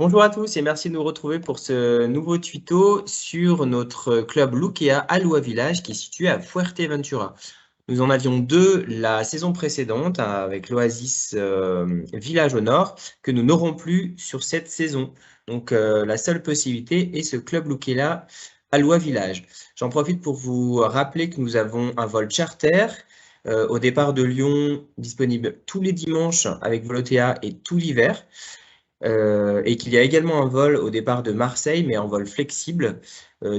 Bonjour à tous et merci de nous retrouver pour ce nouveau tuto sur notre club Lukea Aloha Village qui est situé à Fuerteventura. Nous en avions deux la saison précédente avec l'Oasis Village au nord que nous n'aurons plus sur cette saison. Donc la seule possibilité est ce club Lukea Aloha Village. J'en profite pour vous rappeler que nous avons un vol charter au départ de Lyon disponible tous les dimanches avec Volotea et tout l'hiver. Et qu'il y a également un vol au départ de Marseille, mais en vol flexible,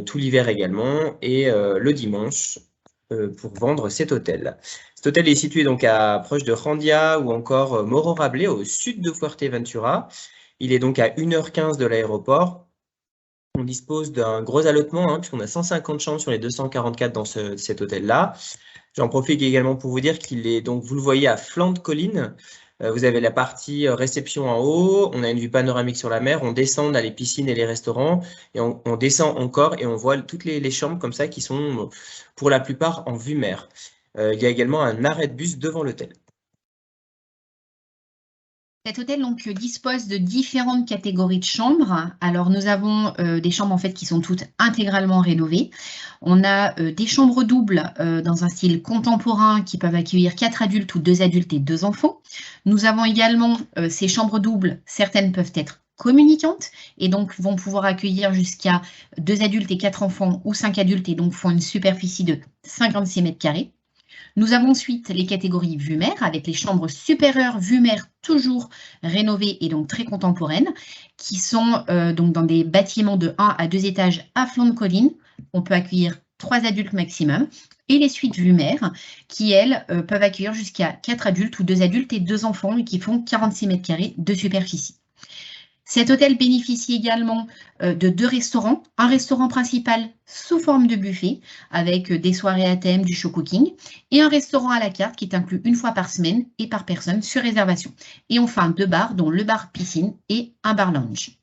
tout l'hiver également, et le dimanche pour vendre cet hôtel. Cet hôtel est situé donc proche de Jandia ou encore Morro Rablé, au sud de Fuerteventura. Il est donc à 1h15 de l'aéroport. On dispose d'un gros allotement, puisqu'on a 150 chambres sur les 244 dans cet hôtel-là. J'en profite également pour vous dire qu'il est donc, vous le voyez, à flanc de colline. Vous avez la partie réception en haut, on a une vue panoramique sur la mer, on descend, on a les piscines et les restaurants, et on descend encore et on voit toutes les chambres comme ça qui sont pour la plupart en vue mer. Il y a également un arrêt de bus devant l'hôtel. Cet hôtel donc dispose de différentes catégories de chambres. Alors nous avons des chambres en fait qui sont toutes intégralement rénovées. On a des chambres doubles dans un style contemporain qui peuvent accueillir 4 adultes ou 2 adultes et 2 enfants. Nous avons également ces chambres doubles, certaines peuvent être communicantes et donc vont pouvoir accueillir jusqu'à 2 adultes et 4 enfants ou 5 adultes et donc font une superficie de 56 mètres carrés. Nous avons ensuite les catégories vue mer avec les chambres supérieures vue mer toujours rénovées et donc très contemporaines qui sont donc dans des bâtiments de 1 à 2 étages à flanc de colline. On peut accueillir 3 adultes maximum et les suites vue mer qui, elles, peuvent accueillir jusqu'à 4 adultes ou 2 adultes et 2 enfants et qui font 46 mètres carrés de superficie. Cet hôtel bénéficie également de 2 restaurants, un restaurant principal sous forme de buffet avec des soirées à thème, du show cooking, et un restaurant à la carte qui est inclus une fois par semaine et par personne sur réservation. Et enfin 2 bars, dont le bar piscine et un bar lounge.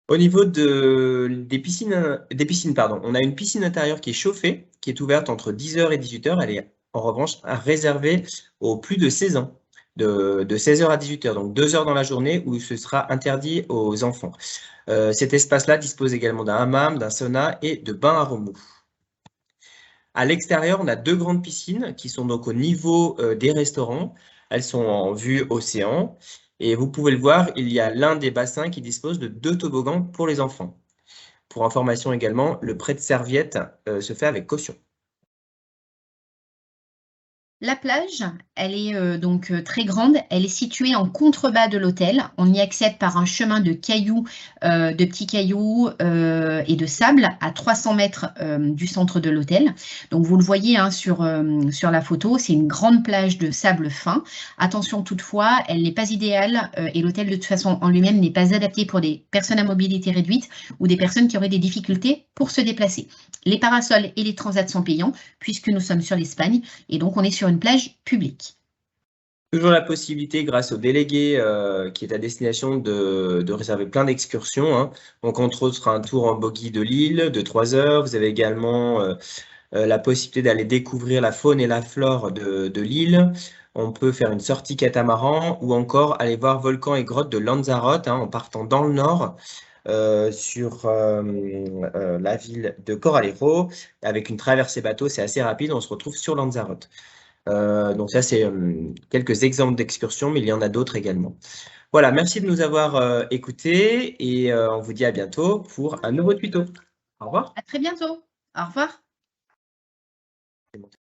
Au niveau des piscines, on a une piscine intérieure qui est chauffée, qui est ouverte entre 10h et 18h. Elle est en revanche réservée aux plus de 16 ans. De 16h à 18h, donc 2 heures dans la journée où ce sera interdit aux enfants. Cet espace-là dispose également d'un hammam, d'un sauna et de bains à remous. À l'extérieur, on a 2 grandes piscines qui sont donc au niveau des restaurants. Elles sont en vue océan. Et vous pouvez le voir, il y a l'un des bassins qui dispose de 2 toboggans pour les enfants. Pour information également, le prêt de serviettes se fait avec caution. La plage, elle est donc très grande. Elle est située en contrebas de l'hôtel. On y accède par un chemin de cailloux, de petits cailloux et de sable à 300 mètres du centre de l'hôtel. Donc vous le voyez sur la photo, c'est une grande plage de sable fin. Attention toutefois, elle n'est pas idéale et l'hôtel de toute façon en lui-même n'est pas adapté pour des personnes à mobilité réduite ou des personnes qui auraient des difficultés pour se déplacer. Les parasols et les transats sont payants puisque nous sommes sur l'Espagne et donc on est sur une plage publique. Toujours la possibilité, grâce au délégué qui est à destination, de réserver plein d'excursions. Donc, entre autres, un tour en buggy de l'île de 3 heures. Vous avez également la possibilité d'aller découvrir la faune et la flore de l'île. On peut faire une sortie catamaran ou encore aller voir volcans et grottes de Lanzarote en partant dans le nord sur la ville de Coralero. Avec une traversée bateau, c'est assez rapide. On se retrouve sur Lanzarote. Donc ça, c'est quelques exemples d'excursions, mais il y en a d'autres également. Voilà, merci de nous avoir écoutés et on vous dit à bientôt pour un nouveau tuto. Au revoir. À très bientôt. Au revoir.